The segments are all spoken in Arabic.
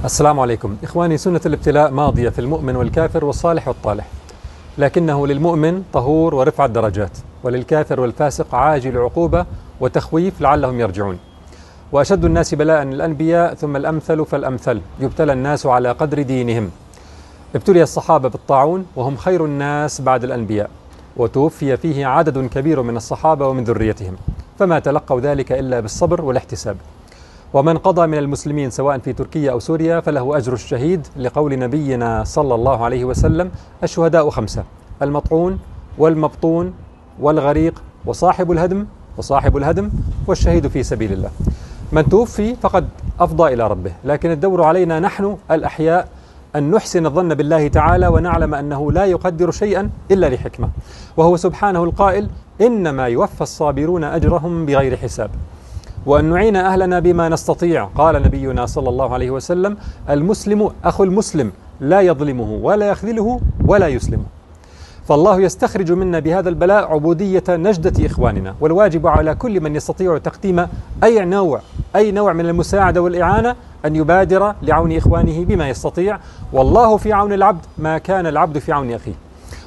السلام عليكم إخواني. سنة الابتلاء ماضية في المؤمن والكافر والصالح والطالح، لكنه للمؤمن طهور ورفعة درجات، وللكافر والفاسق عاجل عقوبة وتخويف لعلهم يرجعون. وأشد الناس بلاء الأنبياء ثم الأمثل فالأمثل، يبتلى الناس على قدر دينهم. ابتلي الصحابة بالطاعون وهم خير الناس بعد الأنبياء، وتوفي فيه عدد كبير من الصحابة ومن ذريتهم، فما تلقوا ذلك إلا بالصبر والاحتساب. ومن قضى من المسلمين سواء في تركيا أو سوريا فله أجر الشهيد، لقول نبينا صلى الله عليه وسلم: الشهداء 5: المطعون والمبطون والغريق وصاحب الهدم والشهيد في سبيل الله. من توفي فقد أفضى إلى ربه، لكن الدور علينا نحن الأحياء أن نحسن الظن بالله تعالى، ونعلم أنه لا يقدر شيئا إلا لحكمة، وهو سبحانه القائل: إنما يوفى الصابرون أجرهم بغير حساب. وأن نعين أهلنا بما نستطيع. قال نبينا صلى الله عليه وسلم: المسلم أخو المسلم، لا يظلمه ولا يخذله ولا يسلمه. فالله يستخرج منا بهذا البلاء عبودية نجدة إخواننا، والواجب على كل من يستطيع تقديم أي نوع من المساعدة والإعانة أن يبادر لعون إخوانه بما يستطيع. والله في عون العبد ما كان العبد في عون أخيه.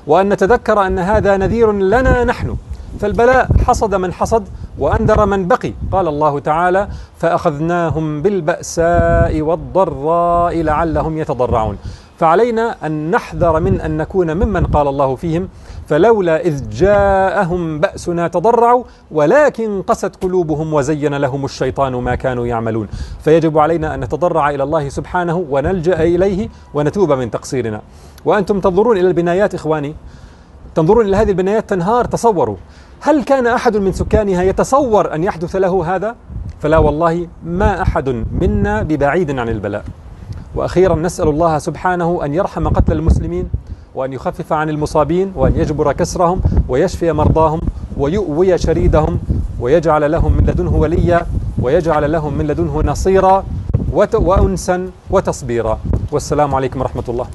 وأن نتذكر أن هذا نذير لنا نحن، فالبلاء حصد من حصد وأنذر من بقي. قال الله تعالى: فأخذناهم بالبأساء والضراء لعلهم يتضرعون. فعلينا أن نحذر من أن نكون ممن قال الله فيهم: فلولا إذ جاءهم بأسنا تضرعوا ولكن قست قلوبهم وزين لهم الشيطان ما كانوا يعملون. فيجب علينا أن نتضرع إلى الله سبحانه ونلجأ إليه ونتوب من تقصيرنا. وأنتم تنظرون إلى البنايات إخواني، تنظرون إلى هذه البنايات تنهار. تصوروا، هل كان أحد من سكانها يتصور أن يحدث له هذا؟ فلا والله، ما أحد منا ببعيد عن البلاء. وأخيرا نسأل الله سبحانه أن يرحم قتل المسلمين، وأن يخفف عن المصابين، وأن يجبر كسرهم، ويشفي مرضاهم، ويؤوي شريدهم، ويجعل لهم من لدنه وليا، ويجعل لهم من لدنه نصيرا وأنسا وتصبيرا. والسلام عليكم ورحمة الله.